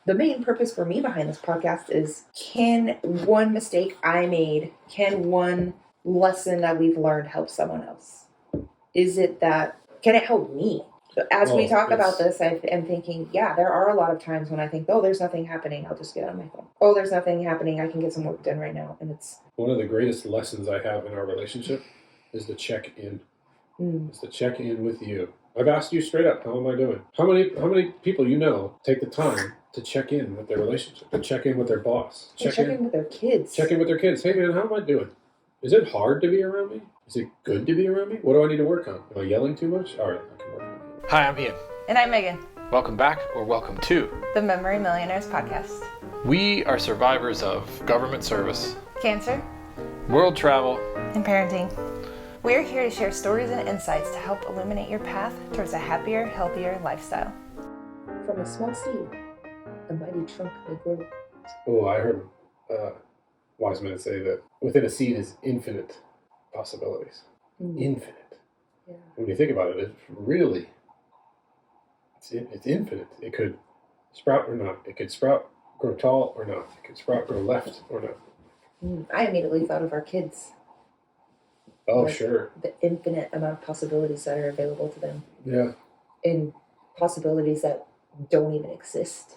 the main purpose for me behind this podcast is, can one mistake I made, can one lesson that we've learned help someone else? Is it that, can it help me? As we talk about this, I'm thinking, yeah, there are a lot of times when I think, oh, there's nothing happening, I'll just get on my phone. Oh, there's nothing happening, I can get some work done right now. And it's one of the greatest lessons I have in our relationship is to check in. Is to check in with you. I've asked you straight up, how am I doing? How many people you know take the time to check in with their relationship, to check in with their boss, check in with their kids. Check in with their kids. Hey man, how am I doing? Is it hard to be around me? Is it good to be around me? What do I need to work on? Am I yelling too much? All right, I can work on it. Hi, I'm Ian. And I'm Megan. Welcome back, or welcome to the Memory Millionaires Podcast. We are survivors of government service, cancer, world travel, and parenting. We're here to share stories and insights to help illuminate your path towards a happier, healthier lifestyle. From a small seed, a mighty trunk may grow. Oh, I heard wise men say that within a seed is infinite possibilities. Infinite. Yeah. When you think about it, it's really, it's infinite. It could sprout or not. It could sprout, grow tall or not. It could sprout, grow left or not. I immediately thought of our kids. Oh, sure. The infinite amount of possibilities that are available to them. Yeah. And possibilities that don't even exist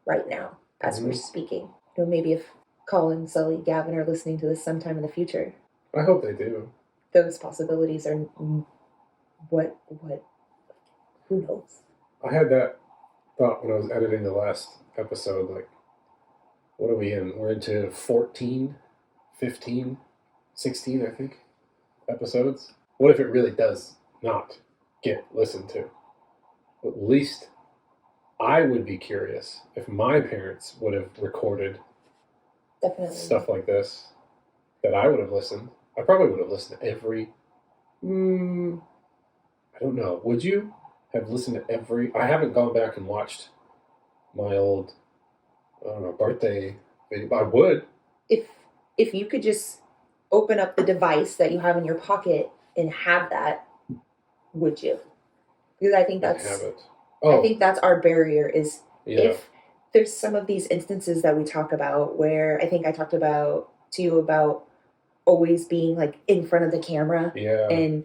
right now as we're speaking. You know, maybe if Colin, Sully, Gavin are listening to this sometime in the future. I hope they do. Those possibilities are what, who knows? I had that thought when I was editing the last episode, like, what are we in? We're into 14, 15, 16, I think, episodes. What if it really does not get listened to? At least I would be curious if my parents would have recorded stuff like this, that I would have listened. I probably would have listened to every, I don't know. Would you have listened to every? I haven't gone back and watched my old, I don't know, birthday video. I would. If you could just open up the device that you have in your pocket and have that, would you? Because I think that's I think that's our barrier is if there's some of these instances that we talk about where I think I talked about to you about always being like in front of the camera and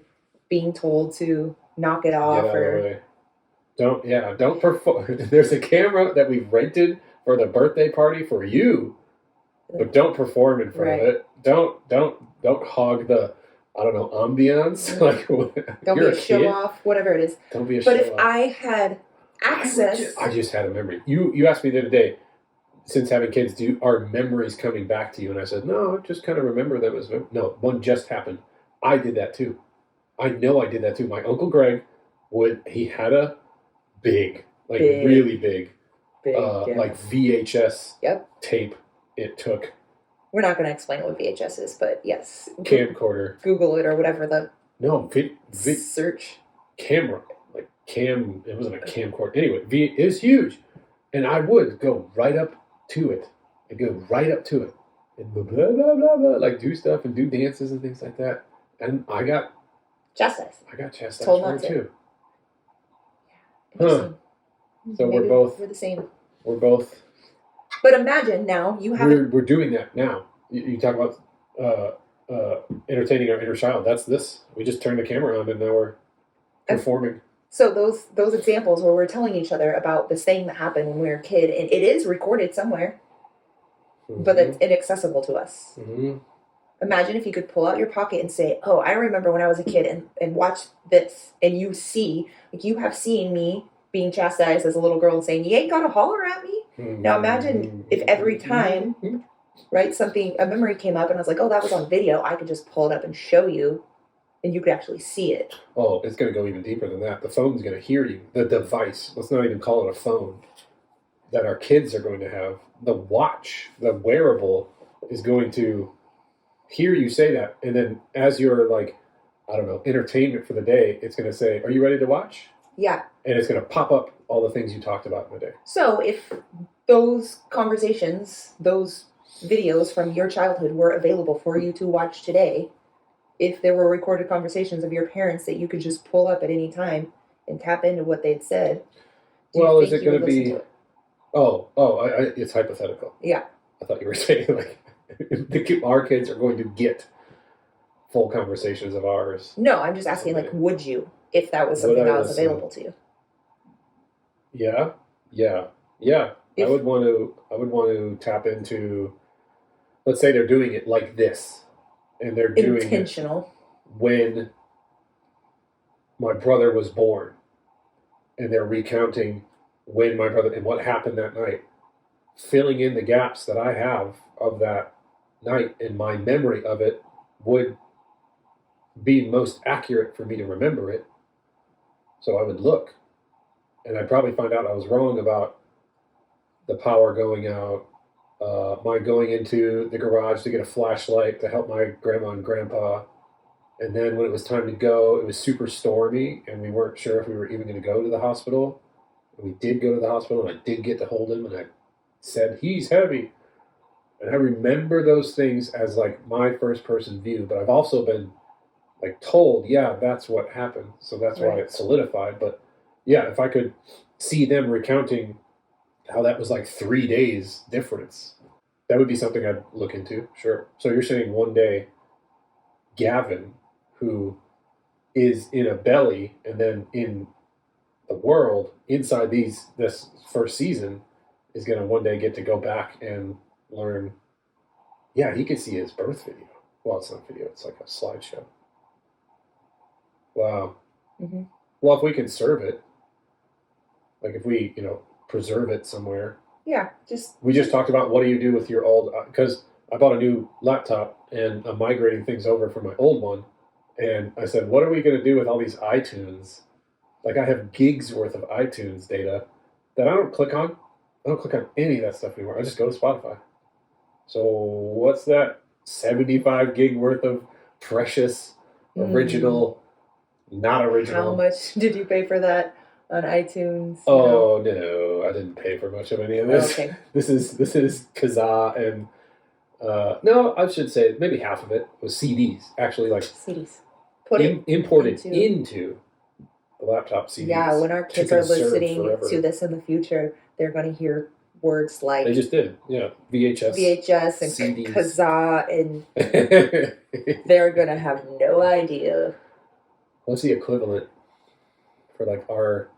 being told to knock it off don't perform. There's a camera that we rented for the birthday party for you, but don't perform in front of it. Don't hog the, I don't know, ambiance. Like, don't be a show off, whatever it is. Don't be a show off. But if I had access, I just had a memory. You asked me the other day, since having kids, are memories coming back to you? And I said, no, I just kind of remember them as no. One just happened. I did that too. I know I did that too. My Uncle Greg he had a really big like VHS tape. It took. We're not going to explain what VHS is, but yes. Camcorder. Google it or whatever search. Camera. Like it wasn't a camcorder. Anyway, it was huge. And I would go right up to it. I'd go right up to it. And blah, blah, blah, blah, blah, like do stuff and do dances and things like that. And I got chastised. For it too. Huh. So we're the same. We're both. But imagine now you have. We're doing that now. You talk about entertaining our inner child. That's this. We just turned the camera on and now we're performing. So those examples where we're telling each other about this thing that happened when we were a kid, and it is recorded somewhere, but it's inaccessible to us. Mm-hmm. Imagine if you could pull out your pocket and say, oh, I remember when I was a kid and watch this, and you see, like you have seen me being chastised as a little girl and saying, you ain't got to holler at me. Mm-hmm. Now imagine if every time, right, a memory came up and I was like, oh, that was on video, I could just pull it up and show you. And you could actually see it. Oh, it's going to go even deeper than that. The phone's going to hear you. The device, let's not even call it a phone, that our kids are going to have. The watch, the wearable, is going to hear you say that. And then as your, like, I don't know, entertainment for the day, it's going to say, are you ready to watch? Yeah. And it's going to pop up all the things you talked about in the day. So if those conversations, those videos from your childhood were available for you to watch today, if there were recorded conversations of your parents that you could just pull up at any time and tap into what they'd said. Well, is it going to be It's hypothetical. Yeah. I thought you were saying like our kids are going to get full conversations of ours. No, I'm just asking, like, would you, if that was something that was available to you? Yeah. I would want to tap into, let's say they're doing it like this, and they're doing intentional. When my brother was born, and they're recounting when my brother and what happened that night, filling in the gaps that I have of that night, and my memory of it would be most accurate for me to remember it. So I would look, and I'd probably find out I was wrong about the power going out, my going into the garage to get a flashlight to help my grandma and grandpa. And then when it was time to go, it was super stormy, and we weren't sure if we were even going to go to the hospital. And we did go to the hospital, and I did get to hold him, and I said, "He's heavy." And I remember those things as like my first person view, but I've also been like told, yeah, that's what happened. So that's why it's solidified. But yeah, if I could see them recounting how that was like 3 days difference, that would be something I'd look into. Sure. So you're saying one day Gavin, who is in a belly and then in the world inside this first season, is going to one day get to go back and learn. Yeah, he could see his birth video. Well, it's not video, it's like a slideshow. Wow. Mm-hmm. Well, if we conserve it, like if we, preserve it somewhere. Yeah, we just talked about what do you do with your old, because I bought a new laptop and I'm migrating things over from my old one. And I said, what are we going to do with all these iTunes? Like I have gigs worth of iTunes data that I don't click on. I don't click on any of that stuff anymore. I just go to Spotify. So what's that 75 gig worth of precious, original, not original? How much did you pay for that on iTunes? Oh, no, I didn't pay for much of any of this. Okay. This is Kazaa and no, I should say maybe half of it was CDs. Actually, like CDs. Imported into the laptop CDs. Yeah, when our kids are listening to this in the future, they're going to hear words like... They just did, yeah. VHS and CDs. Kazaa, and they're going to have no idea. What's the equivalent for like our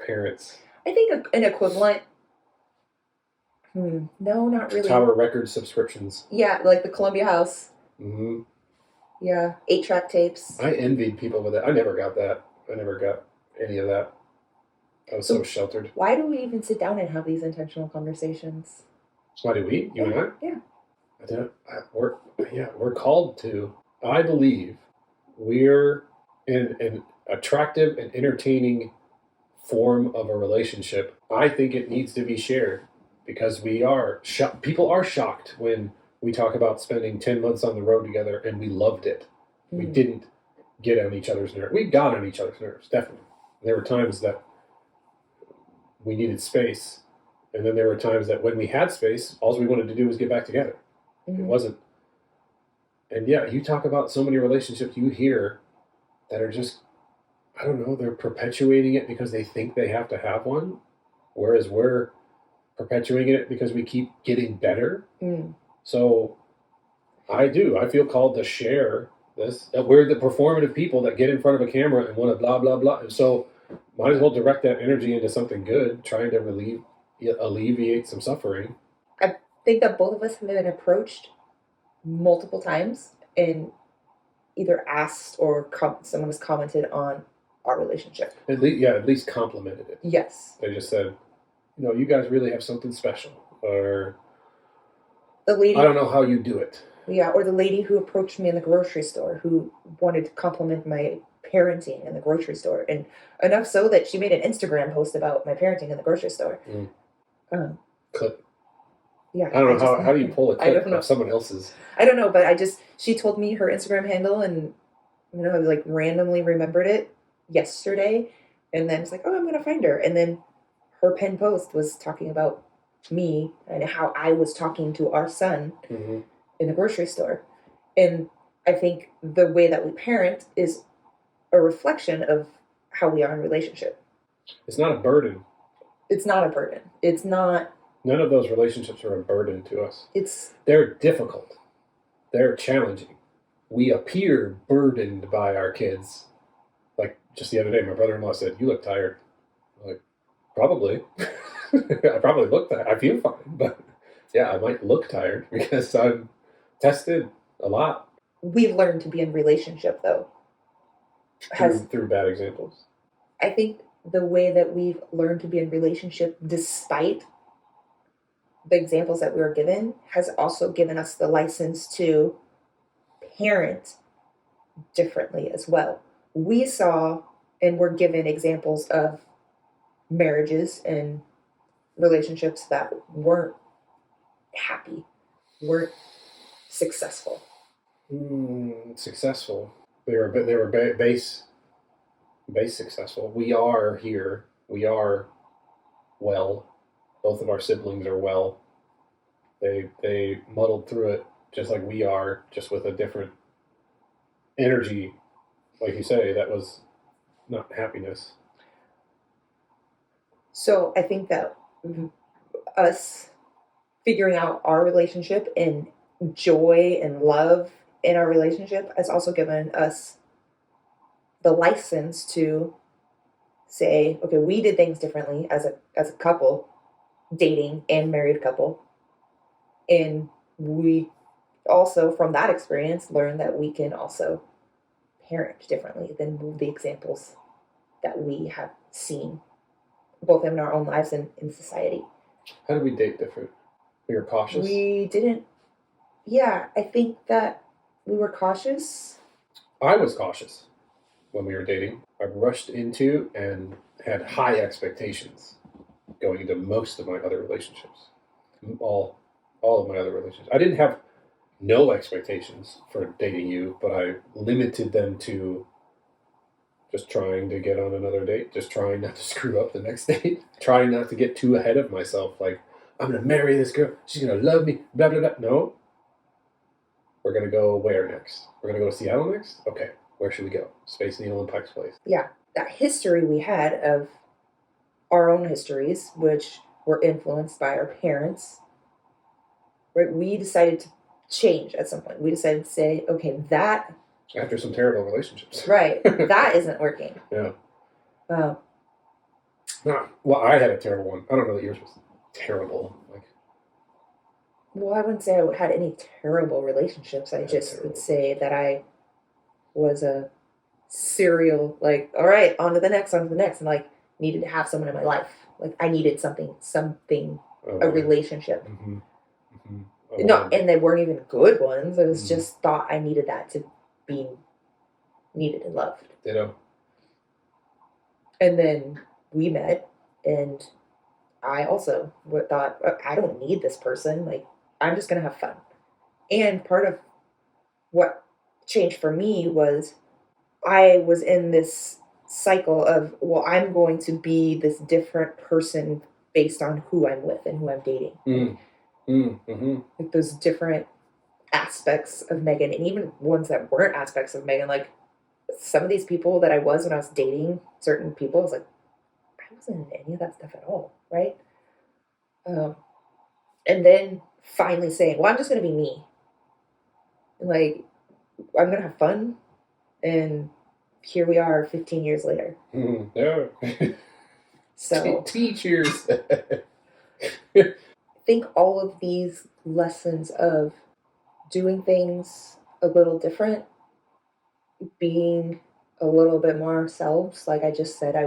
parents? I think an equivalent... No, not really. Tower Records subscriptions. Yeah, like the Columbia House. Mm-hmm. Yeah, 8-track tapes. I envied people with it. I never got that. I never got any of that. I was so sheltered. Why do we even sit down and have these intentional conversations? Why do we? You and I? Yeah. We're called to. I believe we're in an attractive and entertaining form of a relationship. I think it needs to be shared because we are people are shocked when we talk about spending 10 months on the road together and we loved it. Mm. We didn't get on each other's nerves. We got on each other's nerves, definitely. There were times that we needed space. And then there were times that when we had space, all we wanted to do was get back together. Mm-hmm. It wasn't. And yeah, you talk about so many relationships you hear that are just, I don't know, they're perpetuating it because they think they have to have one. Whereas we're perpetuating it because we keep getting better. Mm. So I feel called to share this. We're the performative people that get in front of a camera and want to blah, blah, blah. And so might as well direct that energy into something good, trying to alleviate some suffering. I think that both of us have been approached multiple times and either asked or someone has commented on our relationship. At least complimented it. Yes. They just said, you guys really have something special. Or the lady, I don't know how you do it. Yeah, or the lady who approached me in the grocery store who wanted to compliment my parenting in the grocery store. And enough so that she made an Instagram post about my parenting in the grocery store. Mm. Clip. Yeah. I don't know. How do you pull a clip of someone else's? I don't know, but she told me her Instagram handle and, I like randomly remembered it yesterday. And then it's like, oh, I'm going to find her. And then her pinned post was talking about me and how I was talking to our son in the grocery store. And I think the way that we parent is a reflection of how we are in relationship. It's not a burden. It's not a burden. It's not. None of those relationships are a burden to us. They're difficult. They're challenging. We appear burdened by our kids. Like just the other day, my brother-in-law said, "You look tired." I'm like, probably. I probably look tired. I feel fine, but yeah, I might look tired because I'm tested a lot. We've learned to be in relationship, though. Through bad examples. I think the way that we've learned to be in relationship, despite the examples that we were given, has also given us the license to parent differently as well. We saw and were given examples of marriages and relationships that weren't happy, weren't successful. Successful. They were base successful. We are here. We are well. Both of our siblings are well. They muddled through it just like we are, just with a different energy, like you say, that was not happiness. So I think that us figuring out our relationship and joy and love in our relationship has also given us the license to say, okay, we did things differently as a couple, dating and married couple. And we also, from that experience, learned that we can also parent differently than the examples that we have seen, both in our own lives and in society. How did we date different? We were cautious? We didn't. Yeah, I think that we were cautious. I was cautious when we were dating. I rushed into and had high expectations going into most of my other relationships. All of my other relationships. I didn't have no expectations for dating you, but I limited them to just trying to get on another date, just trying not to screw up the next date, trying not to get too ahead of myself, like, I'm going to marry this girl, she's going to love me, blah, blah, blah. No. We're going to go where next? We're going to go to Seattle next? Okay, where should we go? Space Needle and Pike's Place. Yeah, that history we had of our own histories, which were influenced by our parents, right? We decided to change at some point. We decided to say, okay, that... After some terrible relationships. Right. That isn't working. Yeah. No, well, I had a terrible one. I don't know that yours was terrible. Well, I wouldn't say I had any terrible relationships. I just would say that I was a serial, like, all right, on to the next, and like, needed to have someone in my life. Like, I needed something, a relationship. Mm-hmm. Mm-hmm. No, and they weren't even good ones. It was just thought I needed that to be needed and loved. Ditto. And then we met, and I also thought, I don't need this person. Like, I'm just going to have fun. And part of what changed for me was I was in this cycle of, well, I'm going to be this different person based on who I'm with and who I'm dating. Mm-hmm. Like those different aspects of Megan, and even ones that weren't aspects of Megan. Like some of these people that I was when I was dating certain people, I was like, I wasn't into any of that stuff at all, right? And then finally saying, well, I'm just going to be me. And like, I'm going to have fun. And here we are 15 years later. Yeah. So teachers. I think all of these lessons of doing things a little different, being a little bit more ourselves, like I just said I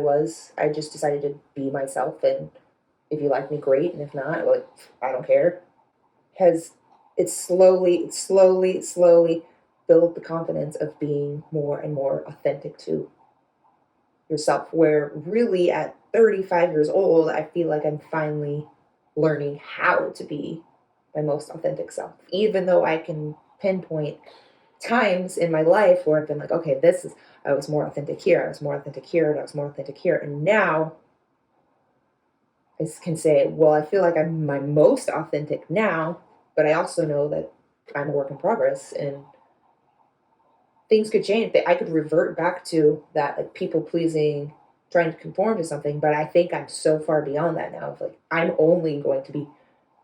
just decided to be myself, and if you like me, great, and if not, like, I don't care. It's slowly built the confidence of being more and more authentic to yourself, where really at 35 years old, I feel like I'm finally learning how to be my most authentic self, even though I can pinpoint times in my life where I've been like, okay, I was more authentic here, I was more authentic here, and I was more authentic here, and now I can say, well, I feel like I'm my most authentic now, but I also know that I'm a work in progress, and things could change. I could revert back to that, like, people pleasing, trying to conform to something, but I think I'm so far beyond that now. Like, I'm only going to be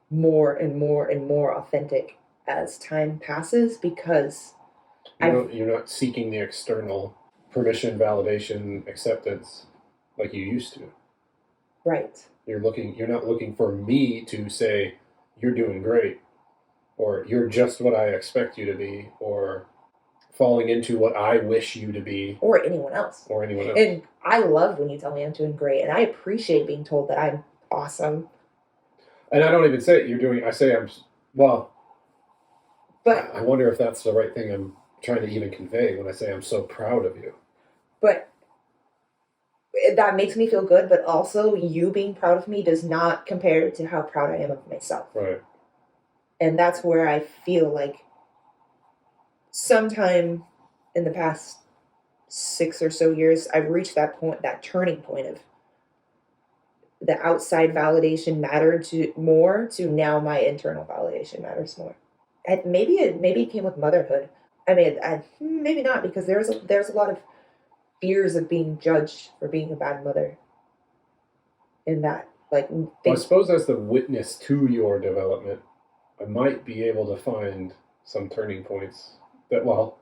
more and more and more authentic as time passes, because you're not seeking the external permission, validation, acceptance like you used to. Right. You're not looking for me to say you're doing great, or you're just what I expect you to be, or falling into what I wish you to be, or anyone else. And I love when you tell me I'm doing great, and I appreciate being told that I'm awesome. And I don't even say it. I say I'm, well, but I wonder if that's the right thing I'm trying to even convey when I say I'm so proud of you. But that makes me feel good, but also you being proud of me does not compare to how proud I am of myself. Right. And that's where I feel like sometime in the past 6 or so years, I've reached that point, that turning point of the outside validation mattered more to now my internal validation matters more. And maybe it came with motherhood. I mean, maybe not, because there's a lot of fears of being judged for being a bad mother. In that, like, I suppose as the witness to your development, I might be able to find some turning points that, well,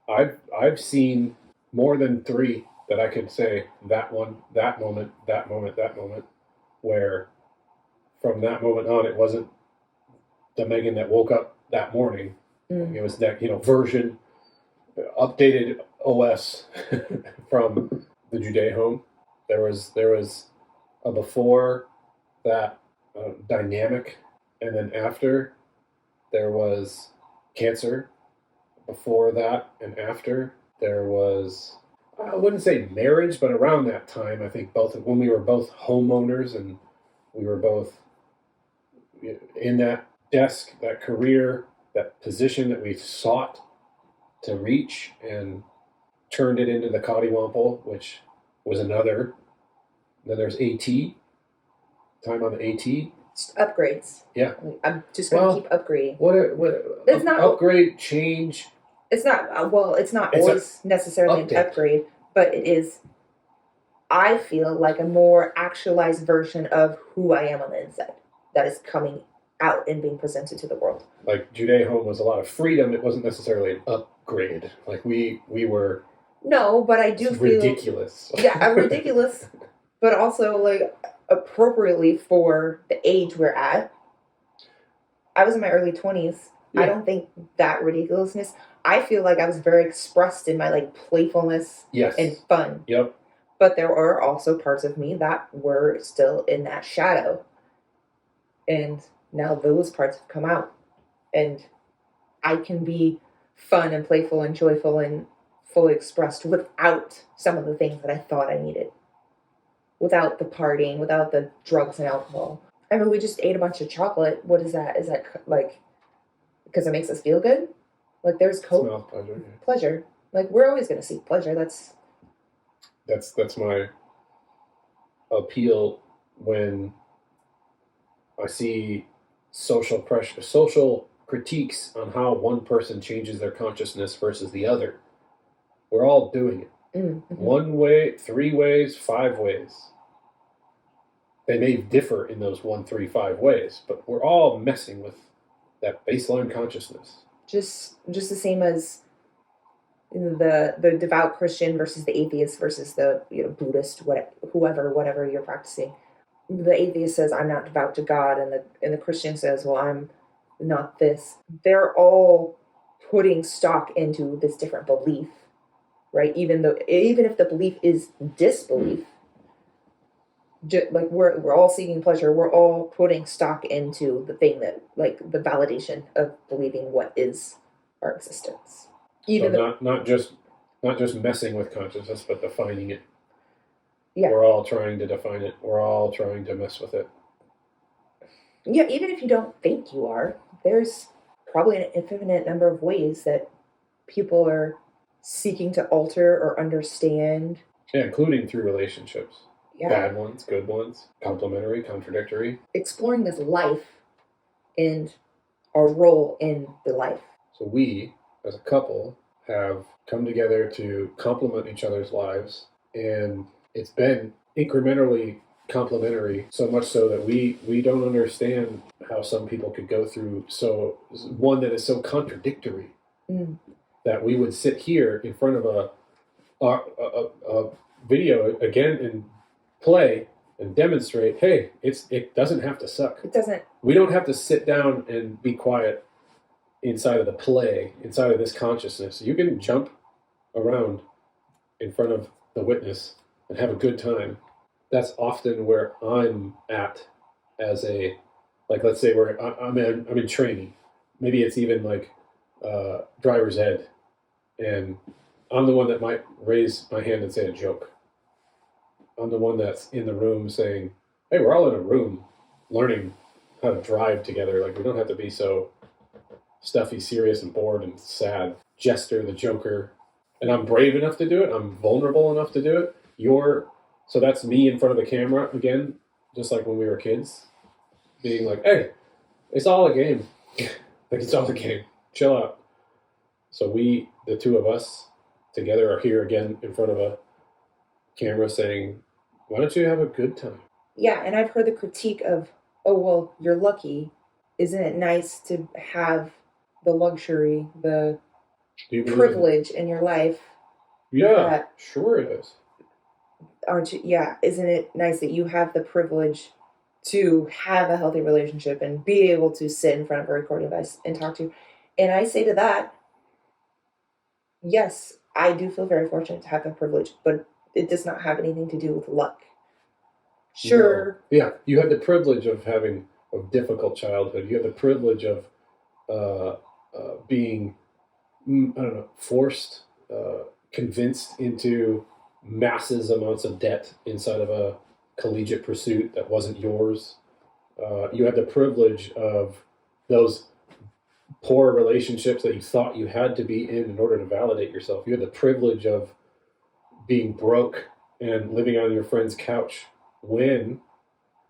I've seen more than 3 that I could say that one, that moment, that moment, that moment, where from that moment on, it wasn't the Megan that woke up that morning. It was that, version, updated OS from the Jude home. There was a before that dynamic, and then after there was cancer. Before that and after there was, I wouldn't say marriage, but around that time, I think when we were both homeowners and we were both in that desk, that career, that position that we sought to reach, and turned it into the Cottywomple, which was another. Then there's AT, time on the AT. Just upgrades. Yeah. I'm just going to keep upgrading. It's not upgrade, change. It's not, it's not always necessarily an upgrade, but it is, I feel like, a more actualized version of who I am on the inside that is coming out and being presented to the world. Like, Jude home was a lot of freedom. It wasn't necessarily an upgrade. Like, we were... No, but I do feel... ridiculous. Yeah, I'm ridiculous, but also, like, appropriately for the age we're at. I was in my early 20s. Yeah. I don't think that ridiculousness... I feel like I was very expressed in my, like, playfulness and fun. Yep. But there are also parts of me that were still in that shadow. And now those parts have come out. And I can be fun and playful and joyful and fully expressed without some of the things that I thought I needed. Without the partying, without the drugs and alcohol. I mean, we just ate a bunch of chocolate. What is that? Is that, like, because it makes us feel good? Like, there's pleasure. Yeah. Pleasure. Like, we're always going to seek pleasure. That's my appeal when I see social pressure, social critiques on how one person changes their consciousness versus the other. We're all doing it. Mm-hmm. 1 way, 3 ways, 5 ways. They may differ in those 1, 3, 5 ways, but we're all messing with that baseline consciousness. Just the same as the devout Christian versus the atheist versus the Buddhist, whatever you're practicing. The atheist says, I'm not devout to God, and the Christian says, well, I'm not this. They're all putting stock into this different belief, right? Even if the belief is disbelief, like we're all seeking pleasure. We're all putting stock into the thing that, like, the validation of believing what is our existence. Not just messing with consciousness, but defining it. Yeah. We're all trying to define it. We're all trying to mess with it. Yeah, even if you don't think you are, there's probably an infinite number of ways that people are seeking to alter or understand. Yeah, including through relationships. Yeah. Bad ones, good ones, complementary, contradictory. Exploring this life and our role in the life. So we, as a couple, have come together to complement each other's lives and it's been incrementally complementary, so much so that we don't understand how some people could go through one that is so contradictory that we would sit here in front of a video again and play and demonstrate, hey, it doesn't have to suck. It doesn't. We don't have to sit down and be quiet inside of the play, inside of this consciousness. You can jump around in front of the witness and have a good time. That's often where I'm at as let's say I'm in training. Maybe it's even like driver's ed, and I'm the one that might raise my hand and say a joke. I'm the one that's in the room saying, hey, we're all in a room learning how to drive together. Like, we don't have to be so stuffy, serious, and bored and sad. Jester, the joker. And I'm brave enough to do it. I'm vulnerable enough to do it. So that's me in front of the camera again, just like when we were kids, being like, hey, it's all a game. Like, it's all a game. Chill out. So the two of us together, are here again in front of a camera saying, why don't you have a good time? Yeah, and I've heard the critique of, oh, well, you're lucky. Isn't it nice to have the luxury, the privilege in your life? Yeah, sure it is. Aren't you? Yeah, isn't it nice that you have the privilege to have a healthy relationship and be able to sit in front of a recording device and talk to you? And I say to that, yes, I do feel very fortunate to have that privilege, but it does not have anything to do with luck. Sure. No. Yeah, you have the privilege of having a difficult childhood. You have the privilege of being, forced, convinced into massive amounts of debt inside of a collegiate pursuit that wasn't yours. You had the privilege of those poor relationships that you thought you had to be in order to validate yourself. You had the privilege of being broke and living on your friend's couch when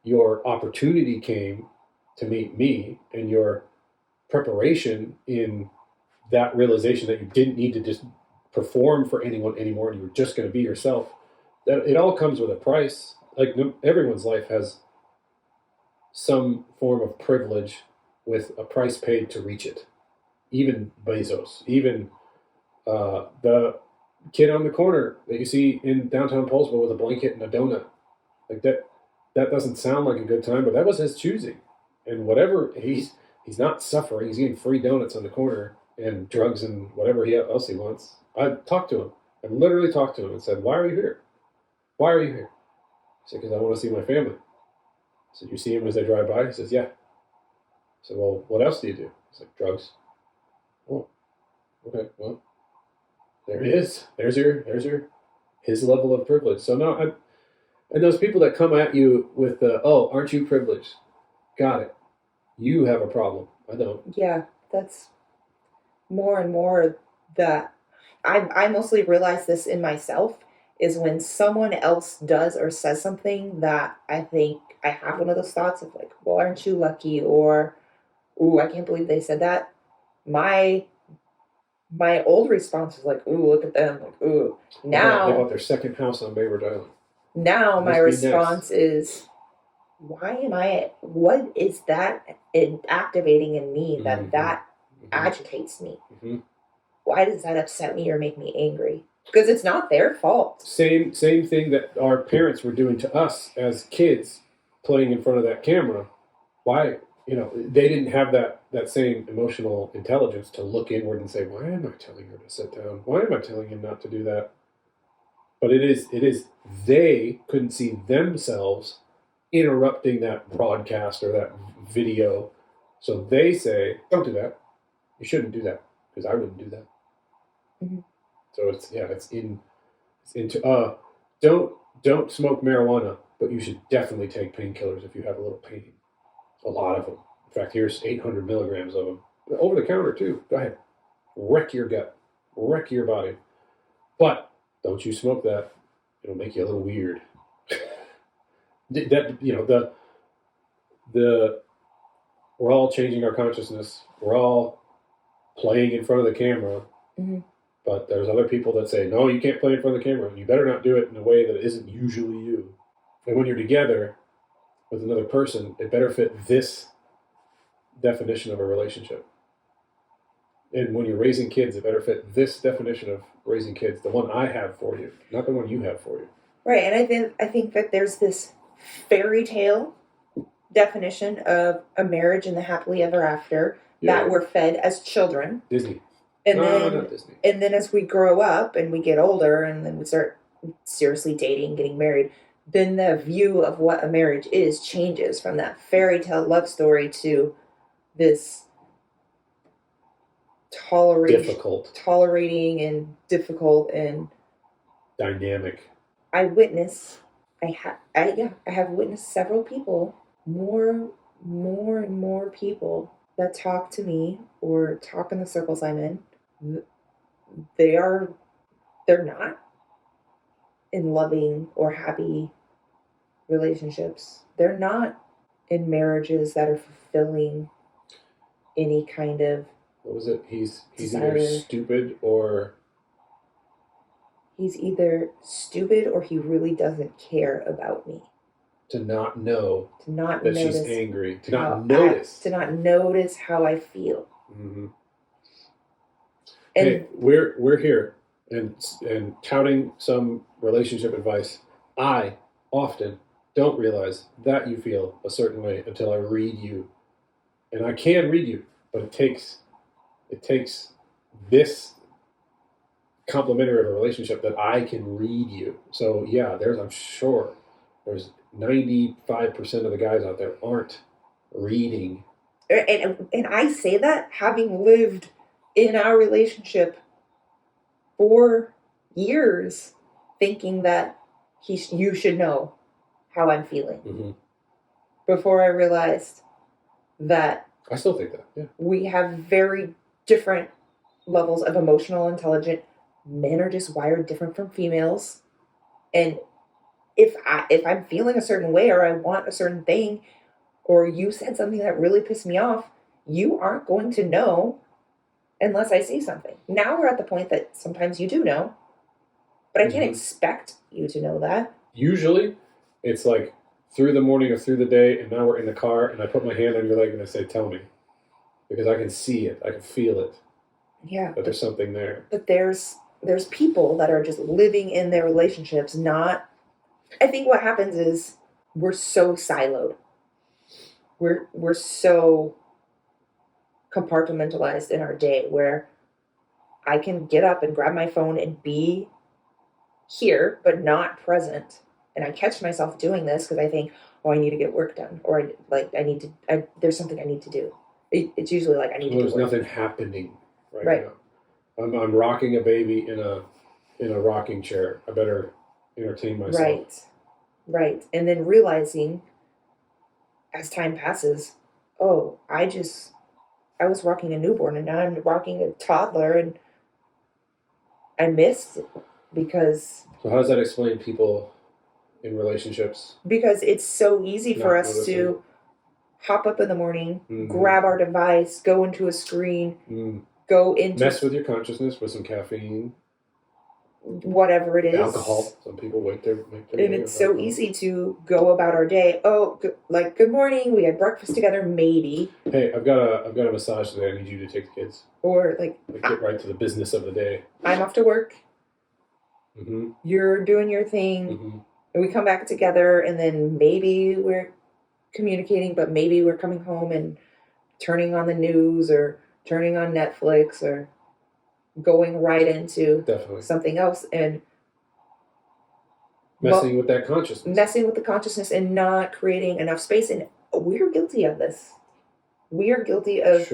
your opportunity came to meet me, and your preparation in that realization that you didn't need to just perform for anyone anymore and you were just going to be yourself. That it all comes with a price. Like, everyone's life has some form of privilege with a price paid to reach it. Even Bezos, even the kid on the corner that you see in downtown Poulsbo with a blanket and a donut. Like, that doesn't sound like a good time, but that was his choosing. And whatever, he's not suffering. He's getting free donuts on the corner and drugs and whatever else he wants. I talked to him. I literally talked to him and said, why are you here? Why are you here? He said, because I want to see my family. I said, you see him as they drive by? He says, yeah. I said, well, what else do you do? He's like, drugs. Oh, okay, well, there he is. There's his level of privilege. So no, and those people that come at you with oh, aren't you privileged? Got it. You have a problem. I don't. Yeah, that's more and more that I mostly realize this in myself is when someone else does or says something that I think I have one of those thoughts of like, well, aren't you lucky? Or, ooh, I can't believe they said that. My old response was like, ooh, look at them. Like, ooh. Now they bought their second house on Bayward Island. Now my response is, what is that activating in me that agitates me? Mm-hmm. Why does that upset me or make me angry? Because it's not their fault. Same thing that our parents were doing to us as kids, playing in front of that camera. Why, they didn't have that same emotional intelligence to look inward and say, why am I telling her to sit down? Why am I telling him not to do that? But it is they couldn't see themselves interrupting that broadcast or that video. So they say, don't do that. You shouldn't do that, because I wouldn't do that. Mm-hmm. So it's into don't smoke marijuana, but you should definitely take painkillers if you have a little pain. A lot of them. In fact, here's 800 milligrams of them. Over the counter too. Go ahead. Wreck your gut. Wreck your body. But don't you smoke that. It'll make you a little weird. We're all changing our consciousness. We're all playing in front of the camera. Mm-hmm. But there's other people that say, no, you can't play in front of the camera. You better not do it in a way that isn't usually you. And when you're together with another person, it better fit this definition of a relationship. And when you're raising kids, it better fit this definition of raising kids, the one I have for you, not the one you have for you. Right, and I think that there's this fairy tale definition of a marriage and the happily ever after that we're fed as children. Disney. And not Disney. And then as we grow up and we get older and then we start seriously dating, getting married, then the view of what a marriage is changes from that fairy tale love story to this tolerating and difficult and dynamic. I have witnessed several people, more and more people that talk to me or talk in the circles I'm in. They're not in loving or happy relationships. They're not in marriages that are fulfilling any kind of. What was it? He's desire. Either stupid or. He's either stupid or he really doesn't care about me. To not know. To not that notice. She's angry. To not notice. To not notice how I feel. Mm-hmm. And hey, we're here and touting some relationship advice. I often don't realize that you feel a certain way until I read you. And I can read you, but it takes this complementary of a relationship that I can read you. So yeah, I'm sure there's 95% of the guys out there aren't reading. And I say that having lived in our relationship for years, thinking that you should know how I'm feeling. Mm-hmm. Before I realized that I still think that, yeah. We have very different levels of emotional intelligence. Men are just wired different from females. And if I'm feeling a certain way or I want a certain thing, or you said something that really pissed me off, you aren't going to know unless I say something. Now we're at the point that sometimes you do know, but I can't expect you to know that. Usually, it's like through the morning or through the day, and now we're in the car, and I put my hand on your leg and I say, tell me. Because I can see it. I can feel it. Yeah. But there's something there. But there's people that are just living in their relationships, not... I think what happens is we're so siloed. We're so compartmentalized in our day where I can get up and grab my phone and be here, but not present. And I catch myself doing this because I think, oh, I need to get work done. Or there's something I need to do. It's usually like I need to do work. There's nothing happening right now. I'm rocking a baby in a rocking chair. I better entertain myself. Right. And then realizing as time passes, oh, I was rocking a newborn and now I'm rocking a toddler and I missed it because... So how does that explain people in relationships? Because it's so easy for us to hop up in the morning, grab our device, go into a screen, go into... Mess with your consciousness with some caffeine. Whatever it is. Alcohol. Some people make their and it's so alcohol. Easy to go about our day. Oh, good morning. We had breakfast together. Maybe. Hey, I've got a massage today. I need you to take the kids. Or get right to the business of the day. I'm off to work. Mm-hmm. You're doing your thing. And we come back together, and then maybe we're communicating, but maybe we're coming home and turning on the news or turning on Netflix or going right into something else and messing with that consciousness. Messing with the consciousness and not creating enough space. And we're guilty of this. We are guilty of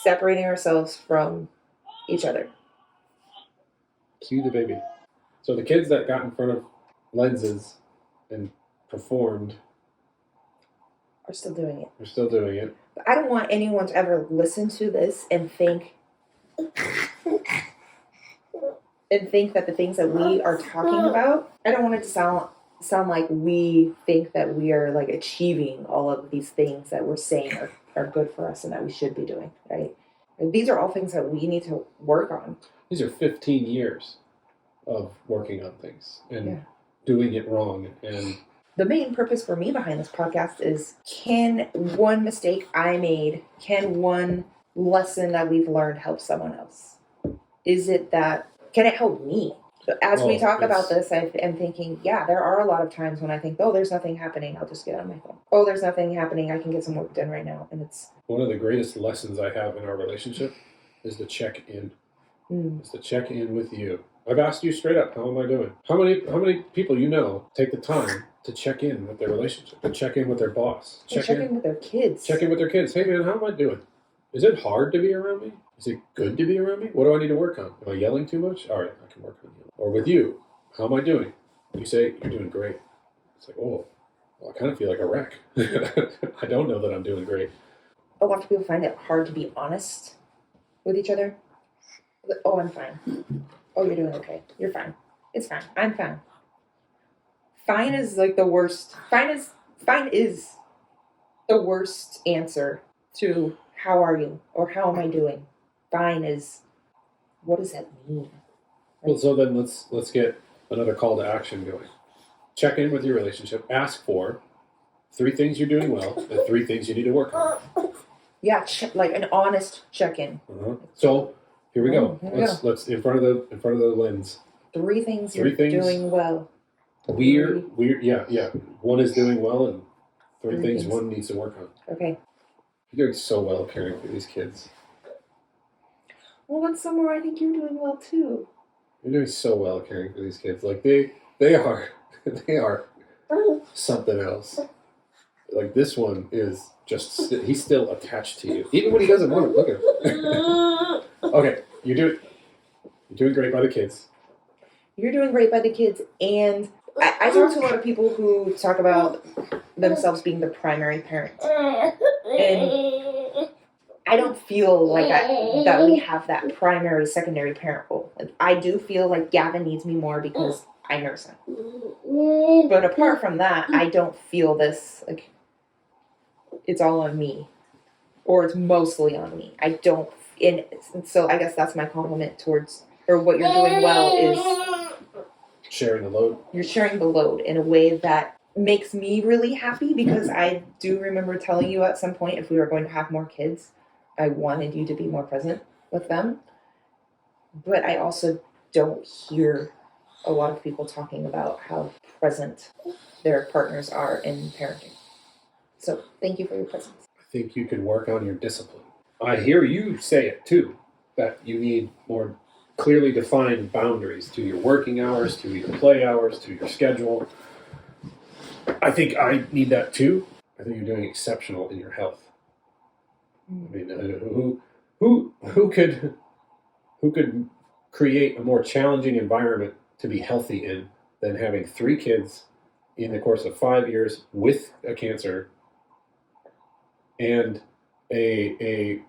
separating ourselves from each other. Cue the baby. So the kids that got in front of lenses and performed are still doing it. They're still doing it. But I don't want anyone to ever listen to this and think that the things that we are talking about, I don't want it to sound like we think that we are like achieving all of these things that we're saying are good for us and that we should be doing, right? These are all things that we need to work on. These are 15 years of working on things and doing it wrong. And the main purpose for me behind this podcast is, can one mistake I made, can one lesson that we've learned help someone else? Is it that, can it help me? So as we talk about this, I am thinking, there are a lot of times when I think, oh, there's nothing happening, I'll just get on my phone. Oh, there's nothing happening, I can get some work done right now. And it's one of the greatest lessons I have in our relationship is the check in. It's the check in with you. I've asked you straight up, how am I doing? How many people you know take the time to check in with their relationship, to check in with their boss, check in with their kids. Check in with their kids. Hey man, how am I doing? Is it hard to be around me? Is it good to be around me? What do I need to work on? Am I yelling too much? All right, I can work on yelling. Or with you, how am I doing? You say, you're doing great. It's like, oh, well, I kind of feel like a wreck. I don't know that I'm doing great. A lot of people find it hard to be honest with each other. Oh, I'm fine. Oh, you're doing okay. You're fine. It's fine. I'm fine. Fine is like the worst. Fine is the worst answer to how are you or how am I doing. Fine is, what does that mean? Well, so then let's get another call to action going. Check in with your relationship. Ask for 3 things you're doing well and 3 things you need to work on. Yeah, like an honest check-in. So here we go. Let's in front of the lens. 3 things you're doing well. We're One is doing well, and 3 things one needs to work on. Okay. You're doing so well caring for these kids. Well, in somewhere I think you're doing well too. You're doing so well caring for these kids. Like they are something else. Like this one is just, he's still attached to you, even when he doesn't want to. Look at him. Okay, you're doing great by the kids. You're doing great by the kids, and I talk to a lot of people who talk about themselves being the primary parent, and I don't feel like that we have that primary, secondary parent role. Like, I do feel like Gavin needs me more because I nurse him. But apart from that, I don't feel this, like, it's all on me. Or it's mostly on me. I don't, and so I guess that's my compliment towards, or what you're doing well is sharing the load. You're sharing the load in a way that makes me really happy, because I do remember telling you at some point, if we were going to have more kids, I wanted you to be more present with them. But I also don't hear a lot of people talking about how present their partners are in parenting. So thank you for your presence. I think you can work on your discipline. I hear you say it too, that you need more clearly defined boundaries to your working hours, to your play hours, to your schedule. I think I need that too. I think you're doing exceptional in your health. I mean, who could create a more challenging environment to be healthy in than having 3 kids in the course of 5 years with a cancer and a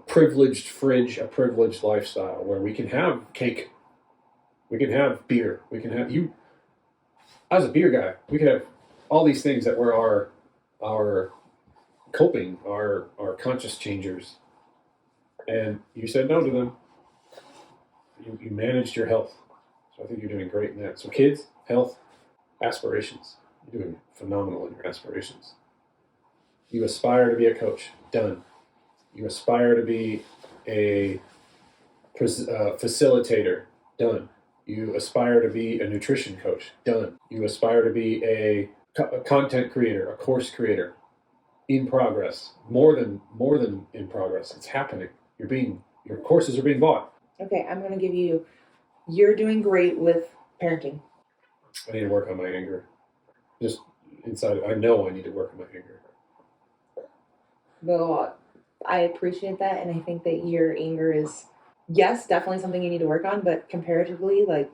privileged fridge, a privileged lifestyle where we can have cake, we can have beer, we can have you. As a beer guy, we could have all these things that were our coping, our conscious changers, and you said no to them. You managed your health, so I think you're doing great in that. So kids, health, aspirations, you're doing phenomenal in your aspirations. You aspire to be a coach, done. You aspire to be a facilitator, done. You aspire to be a nutrition coach, done. You aspire to be a content creator, a course creator, in progress, more than in progress. It's happening. Your courses are being bought. Okay, I'm going to give you, you're doing great with parenting. I need to work on my anger. Just inside, I know I need to work on my anger. Well, I appreciate that, and I think that your anger is, yes, definitely something you need to work on, but comparatively, like,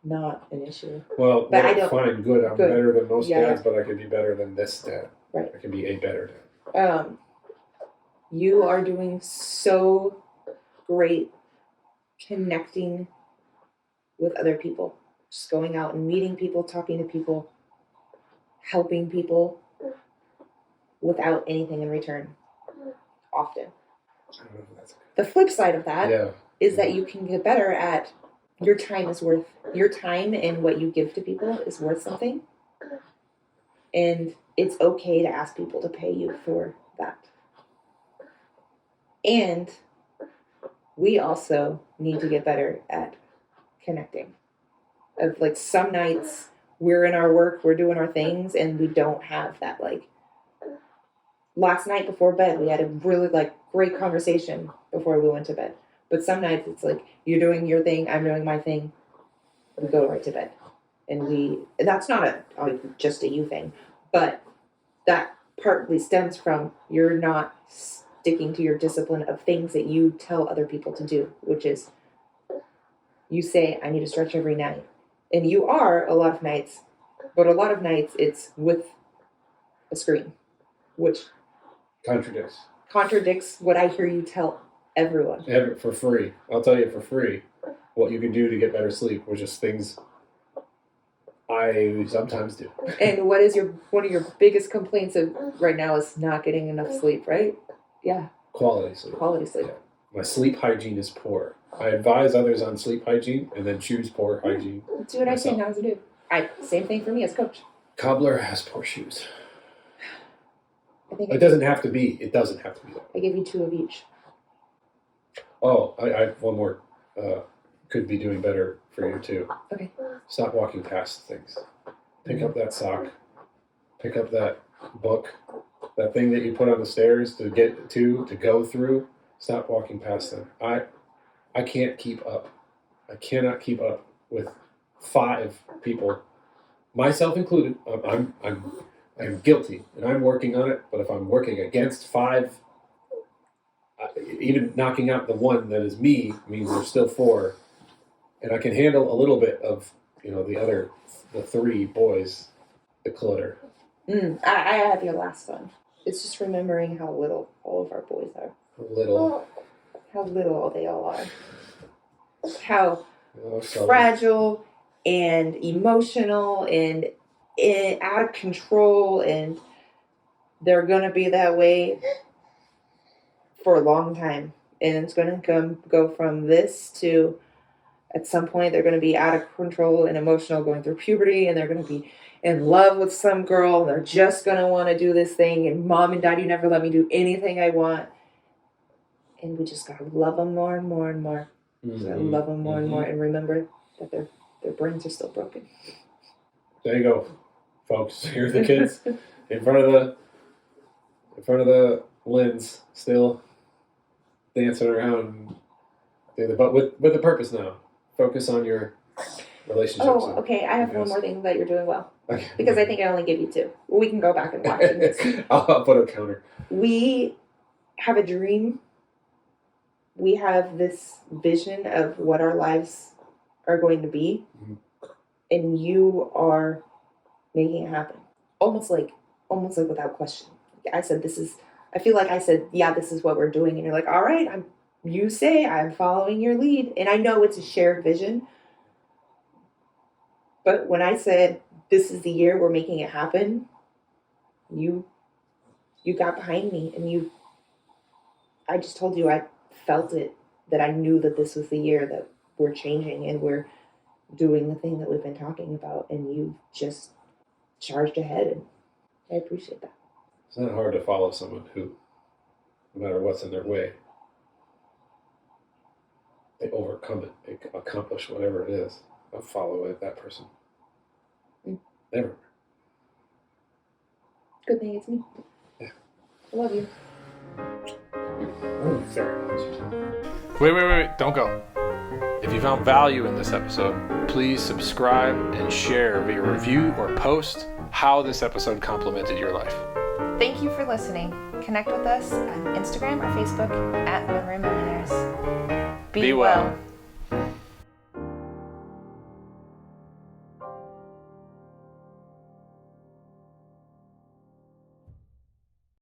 not an issue. Well, but I don't find good. I'm better than most dads, but I could be better than this dad. Right. I can be a better dad. You are doing so great connecting with other people. Just going out and meeting people, talking to people, helping people without anything in return. Often. I don't know if that's The flip side of that yeah. is that you can get better at your time and what you give to people is worth something. And it's okay to ask people to pay you for that. And we also need to get better at connecting. Of like some nights we're in our work, we're doing our things, and we don't have that like. Last night before bed, we had a really like great conversation before we went to bed. But some nights it's like you're doing your thing, I'm doing my thing. We go right to bed, and that's not just a you thing, but that partly stems from you're not sticking to your discipline of things that you tell other people to do, which is you say I need to stretch every night, and you are a lot of nights, but a lot of nights it's with a screen, which contradicts what I hear you tell everyone. For free. I'll tell you for free what you can do to get better sleep, which is things I sometimes do. And what is one of your biggest complaints of right now is not getting enough sleep, right? Yeah. Quality sleep. Yeah. My sleep hygiene is poor. I advise others on sleep hygiene and then choose poor hygiene. Do what I say not to do. Same thing for me as coach. Cobbler has poor shoes. It doesn't have to be. It doesn't have to be that. I give you 2 of each. Oh, I have one more. Could be doing better for you too. Okay. Stop walking past things. Pick up that sock. Pick up that book. That thing that you put on the stairs to get to go through. Stop walking past them. I can't keep up. I cannot keep up with 5 people, myself included. I'm guilty, and I'm working on it. But if I'm working against 5, even knocking out the one that is me means there's still 4, and I can handle a little bit of the 3 boys, the clutter. I have your last one. It's just remembering how little all of our boys are. How little they all are. How fragile and emotional and out of control, and they're going to be that way for a long time. And it's going to go from this to at some point they're going to be out of control and emotional going through puberty, and they're going to be in love with some girl, and they're just going to want to do this thing, and mom and dad, you never let me do anything I want. And we just got to love them more and more and more. Mm-hmm. Love them more and more, and remember that their brains are still broken. There you go, folks. Here are the kids in front of the lens, still dancing around, but with a purpose now. Focus on your relationships. Oh, okay. I have one more thing that you're doing well. Okay. Because I think I only give you 2. We can go back and watch it. I'll put a counter. We have a dream. We have this vision of what our lives are going to be, and you are making it happen. Almost like without question. I feel like I said, yeah, this is what we're doing, and you're like, all right, you say I'm following your lead, and I know it's a shared vision. But when I said this is the year we're making it happen, you got behind me, and I just told you I felt it, that I knew that this was the year that we're changing and we're doing the thing that we've been talking about, and you just charged ahead, and I appreciate that. It's not hard to follow someone who, no matter what's in their way, they overcome it, they accomplish whatever it is. I'll follow that person. Never. Good thing it's me. Yeah. I love you. Oh, very much. Wait, don't go. If you found value in this episode, please subscribe and share via review or post how this episode complemented your life. Thank you for listening. Connect with us on Instagram or Facebook at Memory Millionaires. Be well.